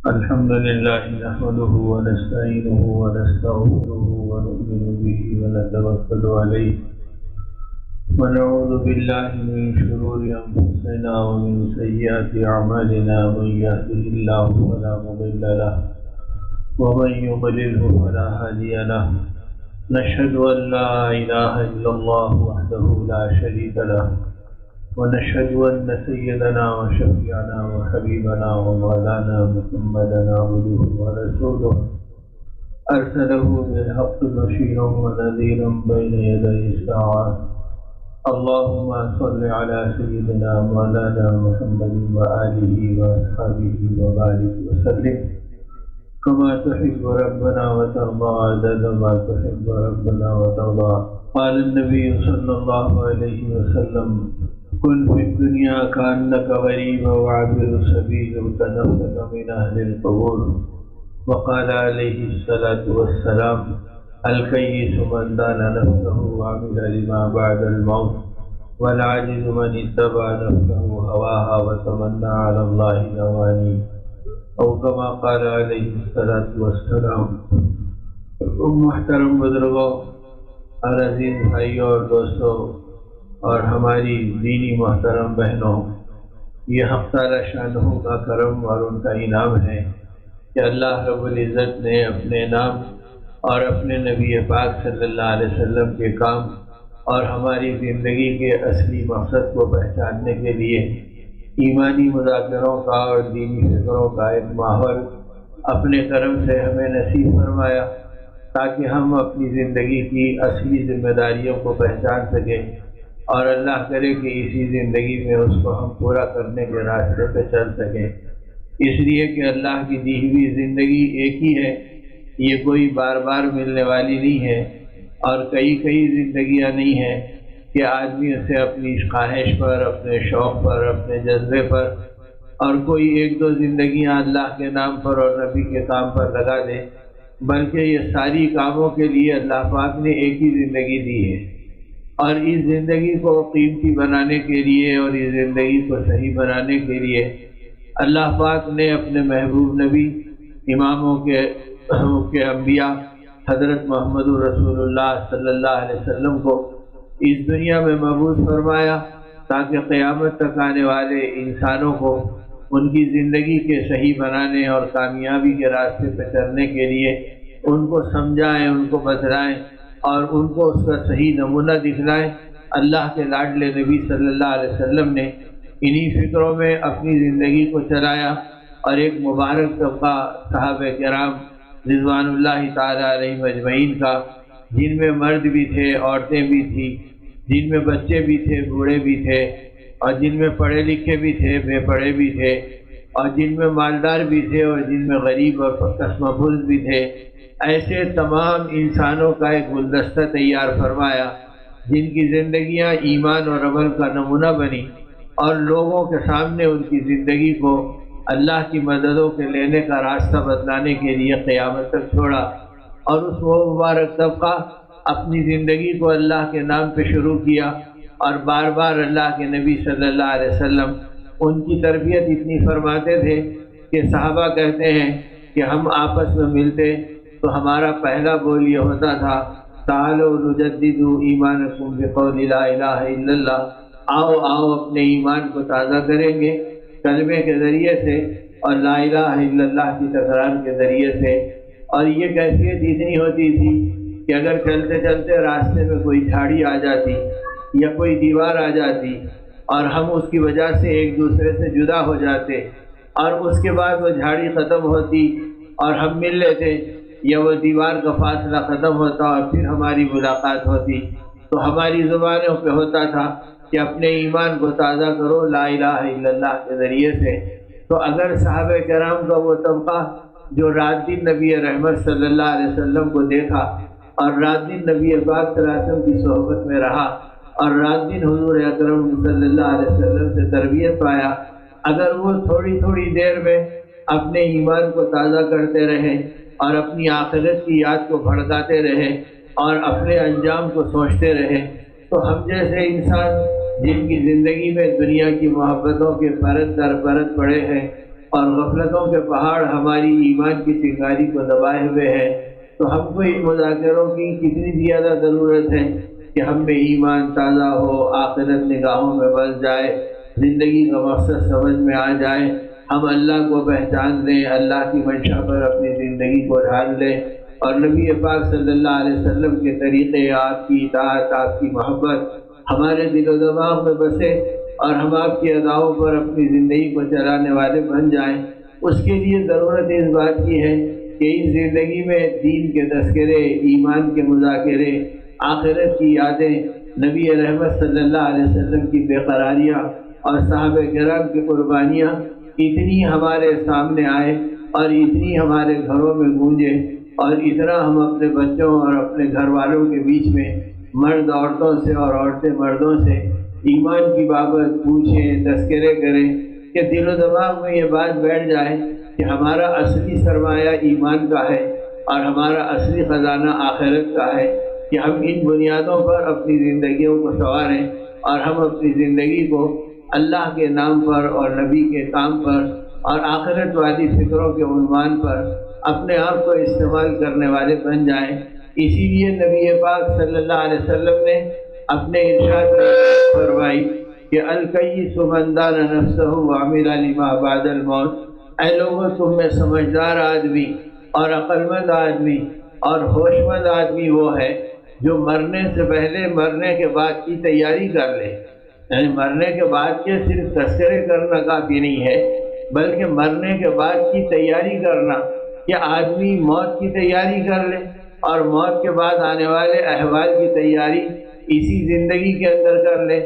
الحمد لله نحمده ونستعينه ونستغفره ونؤمن به ونتوكل عليه ونعوذ بالله من شرور أنفسنا ومن سيئات أعمالنا من يهده الله فلا مضل له ومن يضلله فلا هادي له نشهد أن لا إله إلا الله وحده لا شريك له ونشهد أن سيدنا وشفيعنا وحبيبنا ومولانا محمدا عبده ورسوله أرسله بالحق بشيرا ونذيرا بين يدي الساعة اللهم صل على سيدنا مولانا محمد وآله وأصحابه وبارك وسلم كما تحب ربنا وترضى عدد ما تحب ربنا وترضى. قال النبي صلى الله عليه وسلم كن في الدنيا كأنك غريب وعابر سبيل كنفسك من أهل القبور. وقال عليه الصلاة والسلام الكيس من دان نفسه وعمل لما بعد الموت والعاجز من اتبع نفسه هواها وتمنى على الله الأماني او كما قال علیہ الصلاۃ والسلام. محترم بزرگوں اور عزیز بھائیوں اور دوستوں اور ہماری دینی محترم بہنوں، یہ حق تعالی شانہ کا کرم اور ان کا انعام ہے کہ اللہ رب العزت نے اپنے نام اور اپنے نبی پاک صلی اللہ علیہ وسلم کے کام اور ہماری زندگی کے اصلی مقصد کو پہچاننے کے لیے ایمانی مذاکروں کا اور دینی فکروں کا ایک ماحول اپنے کرم سے ہمیں نصیب فرمایا تاکہ ہم اپنی زندگی کی اصلی ذمہ داریوں کو پہچان سکیں اور اللہ کرے کہ اسی زندگی میں اس کو ہم پورا کرنے کے راستے پہ چل سکیں. اس لیے کہ اللہ کی دی ہوئی زندگی ایک ہی ہے، یہ کوئی بار بار ملنے والی نہیں ہے اور کئی زندگیاں نہیں ہیں کہ آدمی اسے اپنی خواہش پر، اپنے شوق پر، اپنے جذبے پر اور کوئی ایک دو زندگیاں اللہ کے نام پر اور نبی کے کام پر لگا دے، بلکہ یہ ساری کاموں کے لیے اللہ پاک نے ایک ہی زندگی دی ہے. اور اس زندگی کو قیمتی بنانے کے لیے اور اس زندگی کو صحیح بنانے کے لیے اللہ پاک نے اپنے محبوب نبی اماموں کے انبیاء حضرت محمد رسول اللہ صلی اللہ علیہ وسلم کو اس دنیا میں مبعوث فرمایا تاکہ قیامت تک آنے والے انسانوں کو ان کی زندگی کے صحیح بنانے اور کامیابی کے راستے پہ چلنے کے لیے ان کو سمجھائیں، ان کو بتلائیں اور ان کو اس کا صحیح نمونہ دکھلائیں. اللہ کے لاڈلے نبی صلی اللہ علیہ وسلم نے انہی فکروں میں اپنی زندگی کو چلایا اور ایک مبارک طبقہ صحابہ کرام رضوان اللہ تعالی علیہم اجمعین کا، جن میں مرد بھی تھے، عورتیں بھی تھیں، جن میں بچے بھی تھے، بوڑھے بھی تھے، اور جن میں پڑھے لکھے بھی تھے، بے پڑھے بھی تھے، اور جن میں مالدار بھی تھے اور جن میں غریب اور کسمپوز بھی تھے. ایسے تمام انسانوں کا ایک گلدستہ تیار فرمایا جن کی زندگیاں ایمان اور عمل کا نمونہ بنی اور لوگوں کے سامنے ان کی زندگی کو اللہ کی مددوں کے لینے کا راستہ بتلانے کے لیے قیامت تک چھوڑا. اور اس وہ مبارک طبقہ اپنی زندگی کو اللہ کے نام پہ شروع کیا اور بار بار اللہ کے نبی صلی اللہ علیہ وسلم ان کی تربیت اتنی فرماتے تھے کہ صحابہ کہتے ہیں کہ ہم آپس میں ملتے تو ہمارا پہلا بول یہ ہوتا تھا تعالوا نجددوا ایمانکم بقول لا الہ الا اللہ، آؤ اپنے ایمان کو تازہ کریں گے کلمے کے ذریعے سے اور لا الہ الا اللہ کی تکرار کے ذریعے سے. اور یہ کیفیت اتنی ہوتی تھی کہ اگر چلتے چلتے راستے میں کوئی جھاڑی آ جاتی یا کوئی دیوار آ جاتی اور ہم اس کی وجہ سے ایک دوسرے سے جدا ہو جاتے اور اس کے بعد وہ جھاڑی ختم ہوتی اور ہم مل لیتے یا وہ دیوار کا فاصلہ ختم ہوتا اور پھر ہماری ملاقات ہوتی تو ہماری زبانوں پہ ہوتا تھا کہ اپنے ایمان کو تازہ کرو لا الہ الا اللہ کے ذریعے سے. تو اگر صحابہ کرام کا وہ طبقہ جو رات دن نبی رحمت صلی اللہ علیہ وسلم کو دیکھا اور رات دن نبی پاک صلی اللہ علیہ وسلم کی صحبت میں رہا اور رات دن حضور اکرم صلی اللہ علیہ وسلم سے تربیت پایا، اگر وہ تھوڑی دیر میں اپنے ایمان کو تازہ کرتے رہے اور اپنی آخرت کی یاد کو بھڑکاتے رہے اور اپنے انجام کو سوچتے رہے تو ہم جیسے انسان جن کی زندگی میں دنیا کی محبتوں کے پرت در پرت پڑے ہیں اور غفلتوں کے پہاڑ ہماری ایمان کی چنگاری کو دبائے ہوئے ہیں، تو ہم کو ان مذاکروں کی کتنی زیادہ ضرورت ہے کہ ہم میں ایمان تازہ ہو، آخرت نگاہوں میں بس جائے، زندگی کا مقصد سمجھ میں آ جائے، ہم اللہ کو پہچان لیں، اللہ کی منشا پر اپنی زندگی کو ڈھال لیں، اور نبی پاک صلی اللہ علیہ وسلم کے طریقے، آپ کی اطاعت، آپ کی محبت ہمارے دل و دماغ میں بسے، اور ہم آپ کی اداؤں پر اپنی زندگی کو چلانے والے بن جائیں۔ اس کے لیے ضرورت اس بات کی ہے کہ اس زندگی میں دین کے تذکرے، ایمان کے مذاکرے، آخرت کی یادیں، نبی رحمت صلی اللہ علیہ وسلم کی بے قراریاں اور صحابہ کرام کی قربانیاں اتنی ہمارے سامنے آئے اور اتنی ہمارے گھروں میں گونجے، اور اتنا ہم اپنے بچوں اور اپنے گھر والوں کے بیچ میں مرد عورتوں سے اور عورتیں مردوں سے ایمان کی بابت پوچھیں، تذکرے کریں، کہ دل و دماغ میں یہ بات بیٹھ جائے کہ ہمارا اصلی سرمایہ ایمان کا ہے اور ہمارا اصلی خزانہ آخرت کا ہے، کہ ہم ان بنیادوں پر اپنی زندگیوں کو سنواریں اور ہم اپنی زندگی کو اللہ کے نام پر اور نبی کے کام پر اور آخرت والی فکروں کے عنوان پر اپنے آپ کو استعمال کرنے والے بن جائیں۔ اسی لیے نبی پاک صلی اللہ علیہ وسلم نے اپنے ارشاد میں فرمائی کہ الکیس من دان نفسہ وعمل لما بعد الموت، اے لوگوں تم میں سمجھدار آدمی اور عقلمند آدمی اور ہوش مند آدمی وہ ہے جو مرنے سے پہلے مرنے کے بعد کی تیاری کر لے۔ یعنی مرنے کے بعد کے صرف تذکرے کرنا کافی نہیں ہے، بلکہ مرنے کے بعد کی تیاری کرنا، کہ آدمی موت کی تیاری کر لے اور موت کے بعد آنے والے احوال کی تیاری اسی زندگی کے اندر کر لے،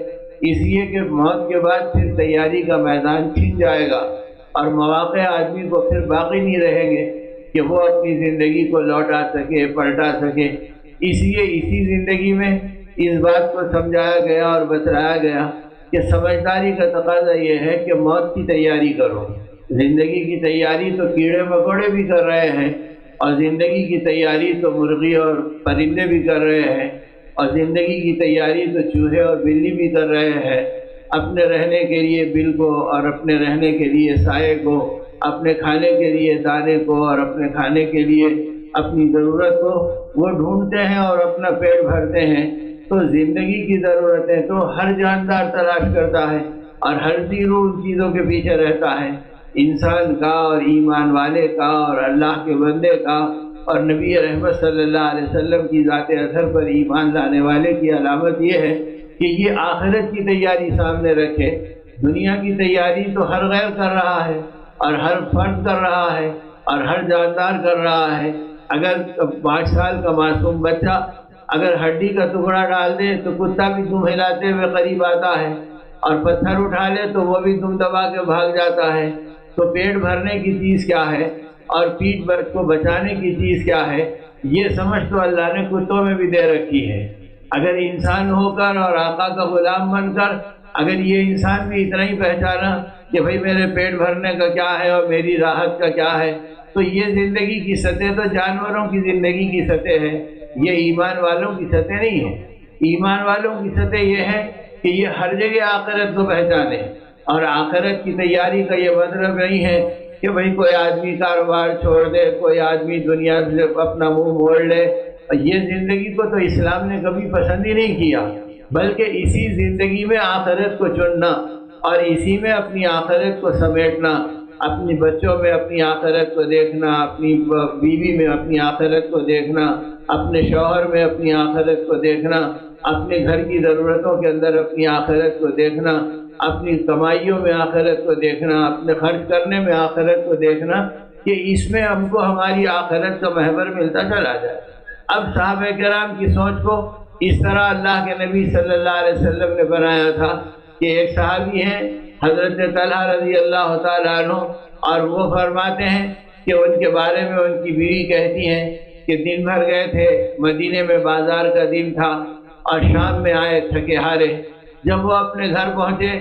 اس لیے کہ موت کے بعد پھر تیاری کا میدان چھن جائے گا اور مواقع آدمی کو پھر باقی نہیں رہیں گے کہ وہ اپنی زندگی کو لوٹا سکے، پلٹا سکے۔ اس لیے اسی زندگی میں اس بات کو سمجھایا گیا اور بتلایا گیا کہ سمجھداری کا تقاضا یہ ہے کہ موت کی تیاری کرو۔ زندگی کی تیاری تو کیڑے مکوڑے بھی کر رہے ہیں، اور زندگی کی تیاری تو مرغی اور پرندے بھی کر رہے ہیں، اور زندگی کی تیاری تو چوہے اور بلی بھی کر رہے ہیں، اپنے رہنے کے لیے بل کو اور اپنے رہنے کے لیے سائے کو، اپنے کھانے کے لیے دانے کو اور اپنے کھانے کے لیے اپنی ضرورت کو وہ ڈھونڈتے ہیں اور اپنا پیٹ بھرتے ہیں۔ تو زندگی کی ضرورتیں تو ہر جاندار تلاش کرتا ہے اور ہر زیرو ان چیزوں کے پیچھے رہتا ہے، انسان کا اور ایمان والے کا اور اللہ کے بندے کا اور نبی رحمت صلی اللہ علیہ وسلم کی ذات اثر پر ایمان لانے والے کی علامت یہ ہے کہ یہ آخرت کی تیاری سامنے رکھے۔ دنیا کی تیاری تو ہر غیر کر رہا ہے اور ہر فرد کر رہا ہے اور ہر جاندار کر رہا ہے۔ اگر 5 سال کا معصوم بچہ اگر ہڈی کا ٹکڑا ڈال دے تو کتا بھی دم ہلاتے ہوئے قریب آتا ہے، اور پتھر اٹھا لے تو وہ بھی دم دبا کے بھاگ جاتا ہے۔ تو پیٹ بھرنے کی چیز کیا ہے اور پیٹ کو بچانے کی چیز کیا ہے، یہ سمجھ تو اللہ نے کتوں میں بھی دے رکھی ہے۔ اگر انسان ہو کر اور آقا کا غلام بن کر اگر یہ انسان بھی اتنا ہی پہچانا کہ بھئی میرے پیٹ بھرنے کا کیا ہے اور میری راحت کا کیا ہے، تو یہ زندگی کی سطح تو جانوروں کی زندگی کی سطح ہے، یہ ایمان والوں کی سطح نہیں ہے۔ ایمان والوں کی سطح یہ ہے کہ یہ ہر جگہ آخرت کو پہچانے، اور آخرت کی تیاری کا یہ مطلب نہیں ہے کہ بھئی کوئی آدمی کاروبار چھوڑ دے، کوئی آدمی دنیا سے اپنا منہ موڑ لے۔ یہ زندگی کو تو اسلام نے کبھی پسند ہی نہیں کیا، بلکہ اسی زندگی میں آخرت کو چننا اور اسی میں اپنی آخرت کو سمیٹنا، اپنی بچوں میں اپنی آخرت کو دیکھنا، اپنی بیوی میں اپنی آخرت کو دیکھنا، اپنے شوہر میں اپنی آخرت کو دیکھنا، اپنے گھر کی ضرورتوں کے اندر اپنی آخرت کو دیکھنا، اپنی کمائیوں میں آخرت کو دیکھنا، اپنے خرچ کرنے میں آخرت کو دیکھنا، کہ اس میں ہم کو ہماری آخرت کا محور ملتا چلا جائے۔ اب صحابہ کرام کی سوچ کو اس طرح اللہ کے نبی صلی اللہ علیہ وسلم نے بنایا تھا کہ ایک صحابی ہیں حضرت طلحہ رضی اللہ تعالیٰ عنہ، اور وہ فرماتے ہیں کہ ان کے بارے میں ان کی بیوی کہتی ہیں کہ دن بھر گئے تھے، مدینے میں بازار کا دن تھا اور شام میں آئے تھکے ہارے۔ جب وہ اپنے گھر پہنچے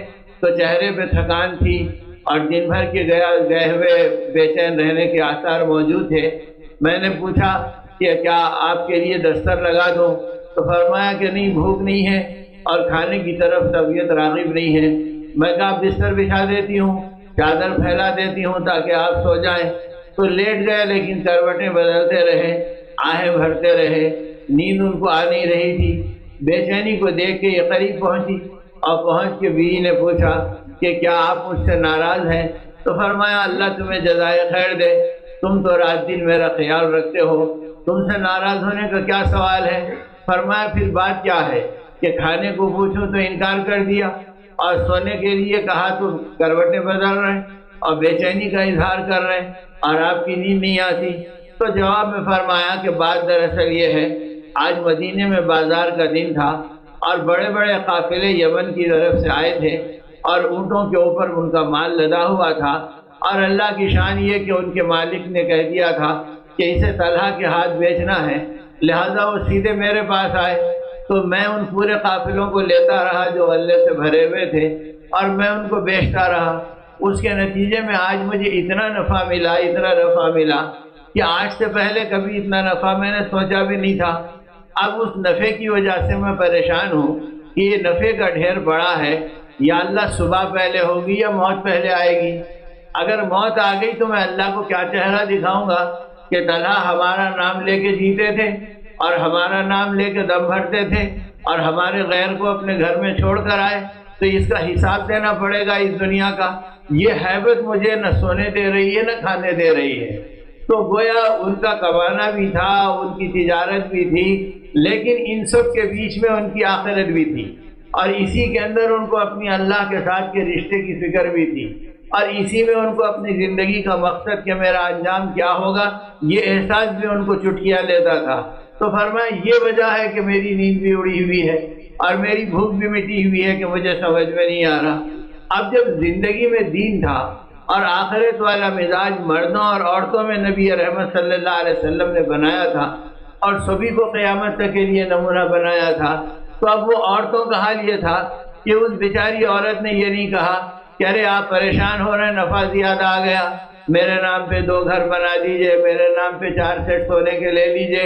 تو چہرے پہ تھکان تھی اور دن بھر کے گئے ہوئے بے چین رہنے کے آثار موجود تھے۔ میں نے پوچھا کہ کیا آپ کے لیے دستر لگا دوں؟ تو فرمایا کہ نہیں، بھوک نہیں ہے اور کھانے کی طرف طبیعت راغب نہیں ہے۔ میں کہا بستر بچھا دیتی ہوں۔ چادر پھیلا دیتی ہوں تاکہ آپ سو جائیں۔ تو لیٹ گئے، لیکن کروٹیں بدلتے رہے، آہیں بھرتے رہے، نیند ان کو آ نہیں رہی تھی۔ بے چینی کو دیکھ کے یہ قریب پہنچی اور پہنچ کے بیوی نے پوچھا کہ کیا آپ مجھ سے ناراض ہیں؟ تو فرمایا اللہ تمہیں جزائے خیر دے، تم تو رات دن میرا خیال رکھتے ہو، تم سے ناراض ہونے کا کیا سوال ہے؟ فرمایا پھر بات کیا ہے کہ کھانے کو پوچھوں تو انکار کر دیا، اور سونے کے لیے کہا تو کروٹیں بدل رہے اور بے چینی کا اظہار کر رہے اور آپ کی نیند نہیں آتی؟ تو جواب میں فرمایا کہ بات دراصل یہ ہے، آج مدینے میں بازار کا دن تھا اور بڑے بڑے قافلے یمن کی طرف سے آئے تھے اور اونٹوں کے اوپر ان کا مال لدا ہوا تھا، اور اللہ کی شان یہ کہ ان کے مالک نے کہہ دیا تھا کہ اسے طلحہ کے ہاتھ بیچنا ہے، لہذا وہ سیدھے میرے پاس آئے۔ تو میں ان پورے قافلوں کو لیتا رہا جو غلے سے بھرے ہوئے تھے اور میں ان کو بیچتا رہا۔ اس کے نتیجے میں آج مجھے اتنا نفع ملا کہ آج سے پہلے کبھی اتنا نفع میں نے سوچا بھی نہیں تھا۔ اب اس نفع کی وجہ سے میں پریشان ہوں کہ یہ نفع کا ڈھیر بڑا ہے، یا اللہ صبح پہلے ہوگی یا موت پہلے آئے گی۔ اگر موت آ گئی تو میں اللہ کو کیا چہرہ دکھاؤں گا کہ طلحہ ہمارا نام لے کے جیتے تھے اور ہمارا نام لے کے دم بھرتے تھے اور ہمارے غیر کو اپنے گھر میں چھوڑ کر آئے، تو اس کا حساب دینا پڑے گا اس دنیا کا۔ یہ ہیبت مجھے نہ سونے دے رہی ہے نہ کھانے دے رہی ہے۔ تو گویا ان کا کمانا بھی تھا، ان کی تجارت بھی تھی، لیکن ان سب کے بیچ میں ان کی آخرت بھی تھی، اور اسی کے اندر ان کو اپنی اللہ کے ساتھ کے رشتے کی فکر بھی تھی، اور اسی میں ان کو اپنی زندگی کا مقصد کہ میرا انجام کیا ہوگا یہ احساس بھی ان کو چٹکیاں لیتا تھا۔ تو فرمایا یہ وجہ ہے کہ میری نیند بھی اڑی ہوئی ہے اور میری بھوک بھی مٹی ہوئی ہے کہ مجھے سمجھ میں نہیں آ رہا۔ اب جب زندگی میں دین تھا اور آخرت والا مزاج مردوں اور عورتوں میں نبی رحمت صلی اللہ علیہ وسلم نے بنایا تھا اور سبھی کو قیامت تک کے لیے نمونہ بنایا تھا، تو اب وہ عورتوں کا حال یہ تھا کہ اس بیچاری عورت نے یہ نہیں کہا کہ ارے آپ پریشان ہو رہے ہیں، نفع زیادہ آ گیا، میرے نام پہ 2 گھر بنا دیجئے، میرے نام پہ 4 سیٹ سونے کے لے لیجئے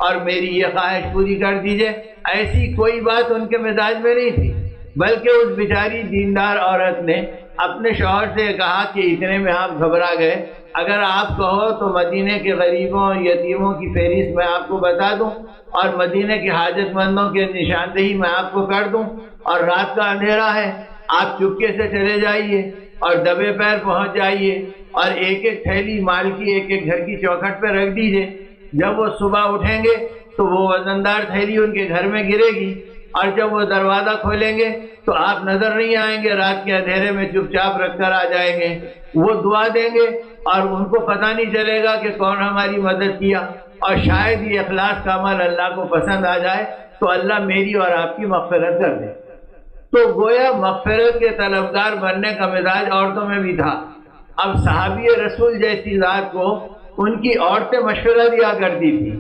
اور میری یہ خواہش پوری کر دیجئے۔ ایسی کوئی بات ان کے مزاج میں نہیں تھی، بلکہ اس بیچاری دیندار عورت نے اپنے شوہر سے کہا کہ اتنے میں آپ گھبرا گئے، اگر آپ کہو تو مدینے کے غریبوں اور یتیموں کی فہرست میں آپ کو بتا دوں اور مدینے کے حاجت مندوں کے نشاندہی میں آپ کو کر دوں، اور رات کا اندھیرا ہے، آپ چپکے سے چلے جائیے اور دبے پیر پہنچ جائیے اور ایک ایک تھیلی مال کی ایک ایک گھر کی چوکھٹ پہ رکھ دیجئے۔ جب وہ صبح اٹھیں گے تو وہ وزندار تھیلی ان کے گھر میں گرے گی، اور جب وہ دروازہ کھولیں گے تو آپ نظر نہیں آئیں گے، رات کے اندھیرے میں چپ چاپ رکھ کر آ جائیں گے۔ وہ دعا دیں گے اور ان کو پتہ نہیں چلے گا کہ کون ہماری مدد کیا، اور شاید یہ اخلاص کا عمل اللہ کو پسند آ جائے تو اللہ میری اور آپ کی مغفرت کر دے۔ تو گویا مغفرت کے طلبگار بننے کا مزاج عورتوں میں بھی تھا۔ اب صحابی رسول جیسی ذات کو ان کی عورتیں مشورہ دیا کرتی تھی،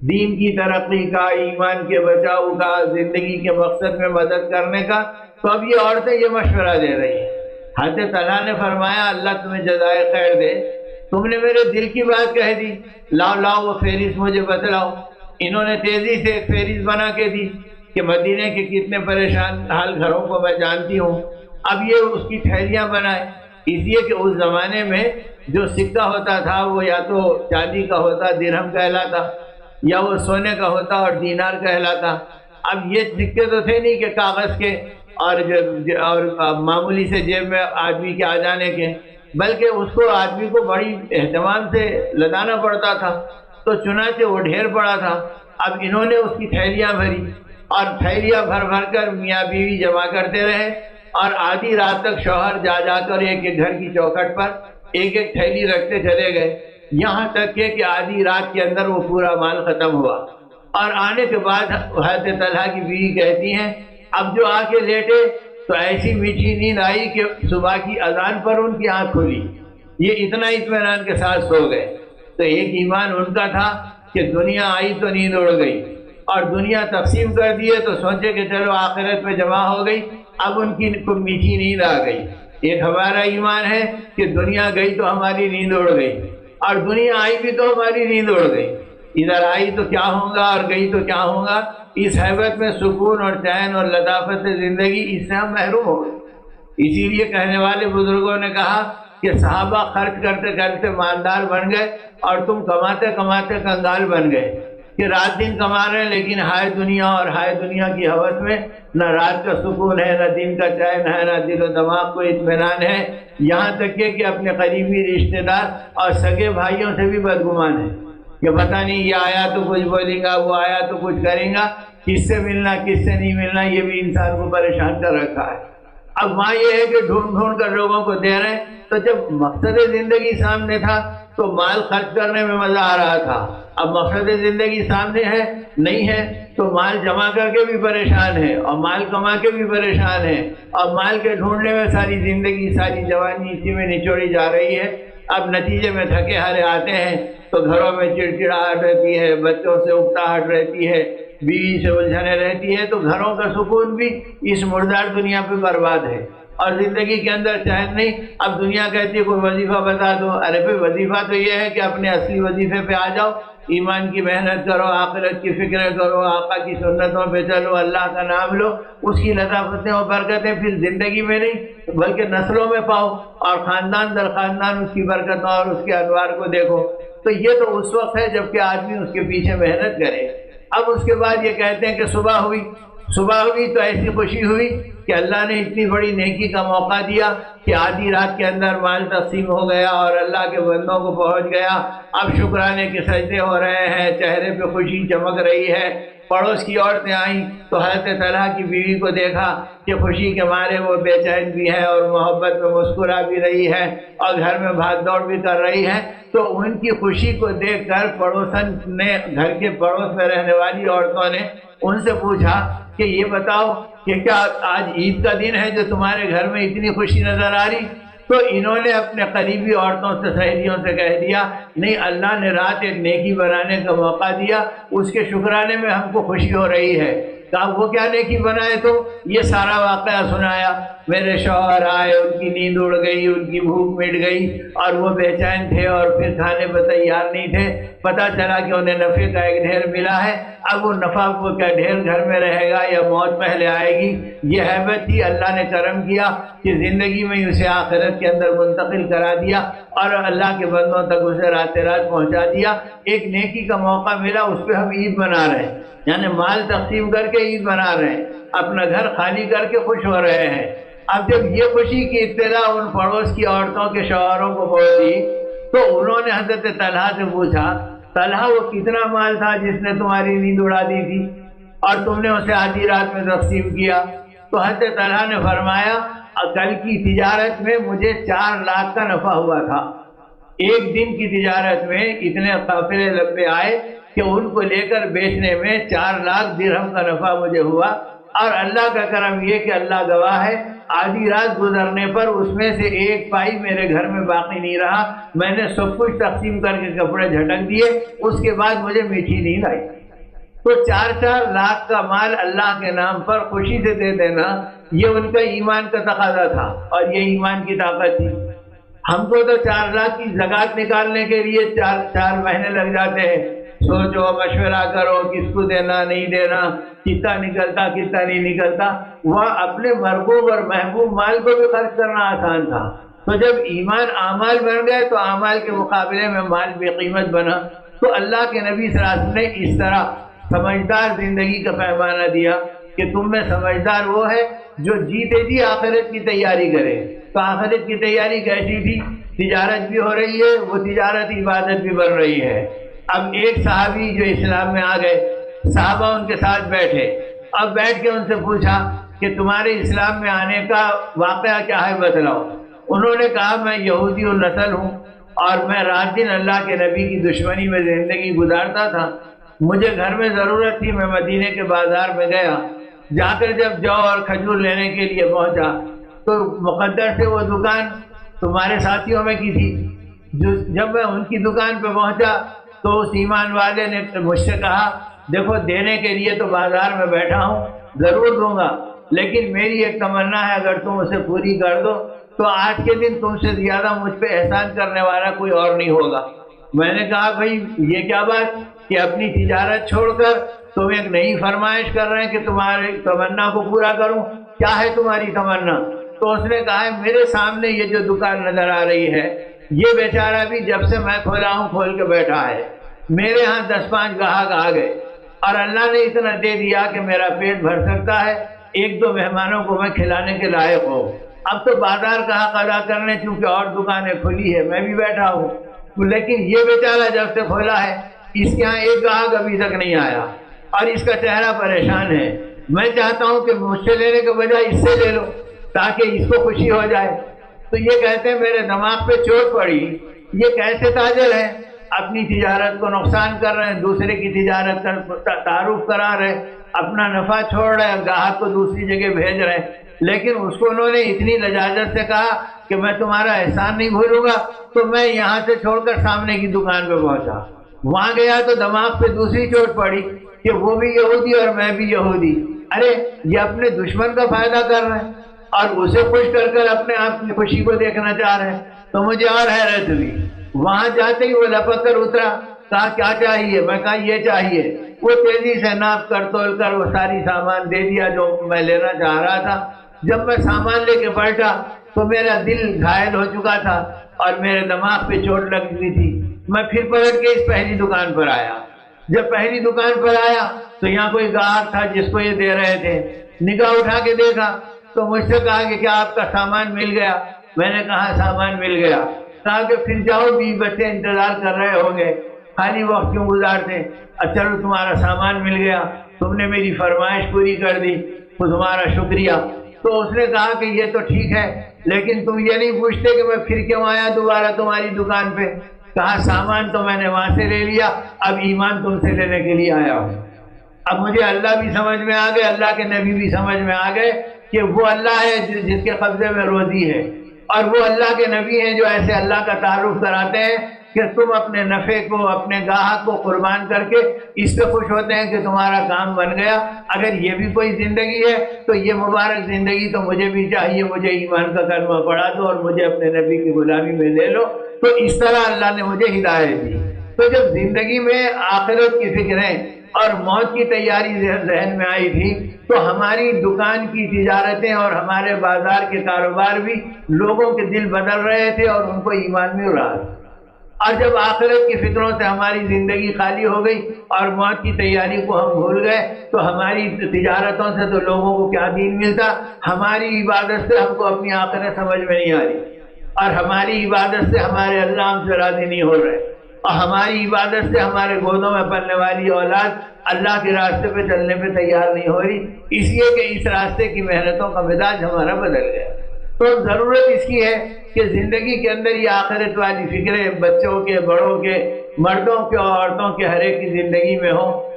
دین کی ترقی کا، ایمان کے بچاؤ کا، زندگی کے مقصد میں مدد کرنے کا، تو اب یہ عورتیں یہ مشورہ دے رہی ہیں۔ حضرت طلحہ نے فرمایا اللہ تمہیں جزائے خیر دے، تم نے میرے دل کی بات کہہ دی، لاؤ وہ فہرست مجھے بتلاؤ۔ انہوں نے تیزی سے ایک فہرست بنا کے دی کہ مدینے کے کتنے پریشان حال گھروں کو میں جانتی ہوں۔ اب یہ اس کی تھیلیاں بنائے، اس لیے کہ اس زمانے میں جو سکہ ہوتا تھا وہ یا تو چاندی کا ہوتا، درہم کہلاتا، یا وہ سونے کا ہوتا اور دینار کہلاتا۔ اب یہ سکے تو تھے نہیں کہ کاغذ کے اور معمولی سے جیب میں آدمی کے آ جانے کے، بلکہ اس کو آدمی کو بڑی اہتمام سے لدانا پڑتا تھا، تو چنانچہ وہ ڈھیر پڑا تھا۔ اب انہوں نے اس کی تھیلیاں بھری اور تھیلیاں بھر بھر کر میاں بیوی جمع کرتے رہے، اور آدھی رات تک شوہر جا جا کر ایک ایک گھر کی چوکھٹ پر ایک ایک تھیلی رکھتے چلے گئے، یہاں تک کہ آدھی رات کے اندر وہ پورا مال ختم ہوا۔ اور آنے کے بعد حضرت طلحہ کی بیوی کہتی ہیں اب جو آ کے لیٹے تو ایسی میٹھی نیند آئی کہ صبح کی اذان پر ان کی آنکھ کھلی، یہ اتنا اطمینان کے ساتھ سو گئے۔ تو ایک ایمان ان کا تھا کہ دنیا آئی تو نیند اڑ گئی، اور دنیا تقسیم کر دیے تو سوچے کہ چلو آخرت میں جمع ہو گئی، اب ان کی میٹھی نیند آ گئی۔ ایک ہمارا ایمان ہے کہ دنیا گئی تو ہماری نیند اڑ گئی، اور دنیا آئی بھی تو ہماری نیند اڑ گئی، ادھر آئی تو کیا ہوگا اور گئی تو کیا ہوگا۔ اس حیبت میں سکون اور چین اور لطافت زندگی، اس سے ہم محروم ہو گئے۔ اسی لیے کہنے والے بزرگوں نے کہا کہ صحابہ خرچ کرتے کرتے مالدار بن گئے اور تم کماتے کماتے کنگال بن گئے، کہ رات دن کما رہے ہیں لیکن ہائے دنیا اور ہائے دنیا کی ہوس میں نہ رات کا سکون ہے، نہ دن کا چین ہے، نہ دل و دماغ کو اطمینان ہے، یہاں تک کہ اپنے قریبی رشتہ دار اور سگے بھائیوں سے بھی بدگمان ہے کہ پتہ نہیں یہ آیا تو کچھ بولے گا، وہ آیا تو کچھ کرے گا، کس سے ملنا کس سے نہیں ملنا، یہ بھی انسان کو پریشان کر رکھا ہے۔ اب وہاں یہ ہے کہ ڈھونڈ ڈھونڈ کر لوگوں کو دے رہے ہیں، تو جب مقصد زندگی سامنے تھا تو مال خرچ کرنے میں مزہ آ رہا تھا، اب مقصد زندگی سامنے ہے نہیں ہے تو مال جمع کر کے بھی پریشان ہے اور مال کما کے بھی پریشان ہے، اور مال کے ڈھونڈنے میں ساری زندگی ساری جوانی اسی میں نچوڑی جا رہی ہے۔ اب نتیجے میں تھکے ہارے آتے ہیں تو گھروں میں چڑچڑاہٹ رہتی ہے، بچوں سے اکتاہٹ رہتی ہے، بیوی سے الجھنیں رہتی ہے، تو گھروں کا سکون بھی اس مردار دنیا پہ برباد ہے اور زندگی کے اندر چین نہیں۔ اب دنیا کہتی ہے کوئی وظیفہ بتا دو، ارے بھائی وظیفہ تو یہ ہے کہ اپنے اصلی وظیفے پہ آ جاؤ، ایمان کی محنت کرو، آخرت کی فکر کرو، آقا کی سنتوں پہ چلو، اللہ کا نام لو، اس کی لطافتیں اور برکتیں پھر زندگی میں نہیں بلکہ نسلوں میں پاؤ، اور خاندان در خاندان اس کی برکتوں اور اس کے انوار کو دیکھو۔ تو یہ تو اس وقت ہے جب کہ آدمی اس کے پیچھے محنت کرے۔ اب اس کے بعد یہ کہتے ہیں کہ صبح ہوئی تو ایسی خوشی ہوئی کہ اللہ نے اتنی بڑی نیکی کا موقع دیا کہ آدھی رات کے اندر مال تقسیم ہو گیا اور اللہ کے بندوں کو پہنچ گیا۔ اب شکرانے کے سجدے ہو رہے ہیں، چہرے پہ خوشی چمک رہی ہے۔ پڑوس کی عورتیں آئیں تو حضرت طلحہ کی بیوی کو دیکھا کہ خوشی کے مارے وہ بے چین بھی ہے اور محبت میں مسکرا بھی رہی ہے اور گھر میں بھاگ دوڑ بھی کر رہی ہے، تو ان کی خوشی کو دیکھ کر پڑوسن نے، گھر کے پڑوس میں رہنے والی عورتوں نے ان سے پوچھا کہ یہ بتاؤ کہ کیا آج عید کا دن ہے جو تمہارے گھر میں اتنی خوشی نظر آ رہی؟ تو انہوں نے اپنے قریبی عورتوں سے، سہیلیوں سے کہہ دیا نہیں، اللہ نے رات ایک نیکی بنانے کا موقع دیا، اس کے شکرانے میں ہم کو خوشی ہو رہی ہے۔ کہا وہ کیا نیکی بنائے؟ تو یہ سارا واقعہ سنایا، میرے شوہر آئے، ان کی نیند اڑ گئی، ان کی بھوک مٹ گئی اور وہ بے چین تھے اور پھر کھانے پر تیار نہیں تھے، پتہ چلا کہ انہیں نفع کا ایک ڈھیر ملا ہے، اب وہ نفع کو کیا ڈھیر گھر میں رہے گا یا موت پہلے آئے گی؟ یہ ہیبت تھی، اللہ نے کرم کیا کہ زندگی میں اسے آخرت کے اندر منتقل کرا دیا اور اللہ کے بندوں تک اسے رات رات پہنچا دیا۔ ایک نیکی کا موقع ملا، اس پہ ہم عید منا رہے ہیں، یعنی مال تقسیم کر کے عید منا رہے ہیں، اپنا گھر خالی کر کے خوش ہو رہے ہیں۔ اب جب یہ خوشی کی اطلاع ان پڑوس کی عورتوں کے شوہروں کو پہنچی تو انہوں نے حضرت طلحہ سے پوچھا، طلحہ وہ کتنا مال تھا جس نے تمہاری نیند اڑا دی تھی اور تم نے اسے آدھی رات میں تقسیم کیا؟ تو حضرت طلحہ نے فرمایا کل کی تجارت میں مجھے 4 لاکھ کا نفع ہوا تھا، ایک دن کی تجارت میں اتنے قافلے لمبے آئے کہ ان کو لے کر بیچنے میں 4 لاکھ درہم کا نفع مجھے ہوا، اور اللہ کا کرم یہ کہ اللہ گواہ ہے، آدھی رات گزرنے پر اس میں سے ایک پائی میرے گھر میں باقی نہیں رہا، میں نے سب کچھ تقسیم کر کے کپڑے جھٹک دیے، اس کے بعد مجھے میٹھی نیند آئی۔ تو 4 لاکھ کا مال اللہ کے نام پر خوشی سے دے دینا، یہ ان کا ایمان کا تقاضا تھا اور یہ ایمان کی طاقت تھی۔ ہم کو تو 4 لاکھ کی زکوٰۃ نکالنے کے لیے 4 مہینے لگ جاتے ہیں، سوچو مشورہ کرو کس کو دینا نہیں دینا، کتنا نکلتا کتنا نہیں نکلتا۔ وہاں اپنے مرغوب اور محبوب مال کو بھی خرچ کرنا آسان تھا۔ تو جب ایمان اعمال بن گئے تو اعمال کے مقابلے میں مال بے قیمت بنا۔ تو اللہ کے نبی صلی اللہ علیہ وسلم نے اس طرح سمجھدار زندگی کا پیمانہ دیا کہ تم میں سمجھدار وہ ہے جو جیتے جی آخرت کی تیاری کرے۔ تو آخرت کی تیاری کیسی تھی؟ تجارت بھی ہو رہی ہے، وہ تجارت عبادت بھی بن رہی ہے۔ اب ایک صحابی جو اسلام میں آ گئے، صحابہ ان کے ساتھ بیٹھے، اب بیٹھ کے ان سے پوچھا کہ تمہارے اسلام میں آنے کا واقعہ کیا ہے بتلاؤ۔ انہوں نے کہا میں یہودی النسل ہوں اور میں رات دن اللہ کے نبی کی دشمنی میں زندگی گزارتا تھا، مجھے گھر میں ضرورت تھی، میں مدینے کے بازار میں گیا، جا کر جب جو اور کھجور لینے کے لیے پہنچا تو مقدر سے وہ دکان تمہارے ساتھیوں میں کی تھی۔ جب میں ان کی دکان پہ پہنچا تو اس ایمان والے نے مجھ سے کہا دیکھو دینے کے لیے تو بازار میں بیٹھا ہوں، ضرور دوں گا، لیکن میری ایک تمنا ہے اگر تم اسے پوری کر دو تو آج کے دن تم سے زیادہ مجھ پہ احسان کرنے والا کوئی اور نہیں ہوگا۔ میں نے کہا بھائی یہ کیا بات کہ اپنی تجارت چھوڑ کر تم ایک نئی فرمائش کر رہے ہیں کہ تمہاری تمنا کو پورا کروں؟ کیا ہے تمہاری تمنا؟ تو اس نے کہا میرے سامنے یہ جو دکان نظر آ رہی ہے یہ بیچارہ بھی جب سے میں کھولا ہوں کھول کے بیٹھا ہے، میرے ہاں 10-5 گاہک آ گئے اور اللہ نے اتنا دے دیا کہ میرا پیٹ بھر سکتا ہے، 1-2 مہمانوں کو میں کھلانے کے لائق ہوں۔ اب تو بازار کا حق ادا کرنے چونکہ اور دکانیں کھلی ہے میں بھی بیٹھا ہوں، لیکن یہ بیچارہ جب سے کھولا ہے اس کے ہاں ایک گاہک ابھی تک نہیں آیا اور اس کا چہرہ پریشان ہے۔ میں چاہتا ہوں کہ مجھ سے لینے کے بجائے اس سے لے لو تاکہ اس کو خوشی ہو جائے۔ تو یہ کہتے ہیں میرے دماغ پہ چوٹ پڑی، یہ کیسے تاجر ہیں، اپنی تجارت کو نقصان کر رہے ہیں، دوسرے کی تجارت کا تعارف کرا رہے، اپنا نفع چھوڑ رہے ہیں، گاہک کو دوسری جگہ بھیج رہے ہیں۔ لیکن اس کو انہوں نے اتنی لجاجت سے کہا کہ میں تمہارا احسان نہیں بھولوں گا، تو میں یہاں سے چھوڑ کر سامنے کی دکان پہ پہنچا۔ وہاں گیا تو دماغ پہ دوسری چوٹ پڑی کہ وہ بھی یہودی اور میں بھی یہودی، ارے یہ اپنے دشمن کا فائدہ کر رہے ہیں اور اسے خوش کر کر اپنے آپ کی خوشی کو دیکھنا چاہ رہے ہیں۔ تو مجھے اور حیرت ہوئی، وہاں جاتے ہی وہ لپک کر اترا، کہا کیا چاہیے؟ میں کہا یہ چاہیے۔ وہ تیزی سے ناپ کر تول کر وہ ساری سامان دے دیا جو میں لینا چاہ رہا تھا۔ جب میں سامان لے کے پلٹا تو میرا دل گھائل ہو چکا تھا اور میرے دماغ پہ چوٹ لگ گئی تھی۔ میں پھر پلٹ کے اس پہلی دکان پر آیا۔ جب پہلی دکان پر آیا تو یہاں کوئی گاہک تھا جس کو یہ دے رہے تھے، نگاہ اٹھا کے دیکھا تو مجھ سے کہا کہ کیا آپ کا سامان مل گیا؟ میں نے کہا سامان مل گیا۔ کہا کہ پھر جاؤ، 20 بچے انتظار کر رہے ہوں گے، خالی وقت کیوں گزارتے؟ چلو تمہارا سامان مل گیا، تم نے میری فرمائش پوری کر دی، تو تمہارا شکریہ۔ تو اس نے کہا کہ یہ تو ٹھیک ہے لیکن تم یہ نہیں پوچھتے کہ میں پھر کیوں آیا دوبارہ تمہاری دکان پہ؟ کہا سامان تو میں نے وہاں سے لے لیا، اب ایمان تم سے لینے کے لیے آیا ہوں۔ اب مجھے اللہ بھی سمجھ میں آ گئے، اللہ کے نبی بھی سمجھ میں آ گئے کہ وہ اللہ ہے جس کے قبضے میں روزی ہے، اور وہ اللہ کے نبی ہیں جو ایسے اللہ کا تعارف کراتے ہیں کہ تم اپنے نفع کو، اپنے گاہک کو قربان کر کے اس پہ خوش ہوتے ہیں کہ تمہارا کام بن گیا۔ اگر یہ بھی کوئی زندگی ہے تو یہ مبارک زندگی تو مجھے بھی چاہیے، مجھے ایمان کا کلمہ پڑھا دو اور مجھے اپنے نبی کی غلامی میں لے لو۔ تو اس طرح اللہ نے مجھے ہدایت دی۔ تو جب زندگی میں آخرت کی فکریں اور موت کی تیاری ذہن میں آئی تھی تو ہماری دکان کی تجارتیں اور ہمارے بازار کے کاروبار بھی لوگوں کے دل بدل رہے تھے اور ان کو ایمان مل رہا تھا۔ اور جب آخرت کی فکروں سے ہماری زندگی خالی ہو گئی اور موت کی تیاری کو ہم بھول گئے تو ہماری تجارتوں سے تو لوگوں کو کیا دین ملتا، ہماری عبادت سے ہم کو اپنی آخرت سمجھ میں نہیں آ رہی، اور ہماری عبادت سے ہمارے اللہ ہم سے راضی نہیں ہو رہے، اور ہماری عبادت سے ہمارے گودوں میں پلنے والی اولاد اللہ کے راستے پہ چلنے پہ تیار نہیں ہو رہی، اس لیے کہ اس راستے کی محنتوں کا مزاج ہمارا بدل گیا۔ تو ضرورت اس کی ہے کہ زندگی کے اندر یہ آخرت والی فکریں بچوں کے، بڑوں کے، مردوں کے اور عورتوں کے ہر ایک کی زندگی میں ہوں،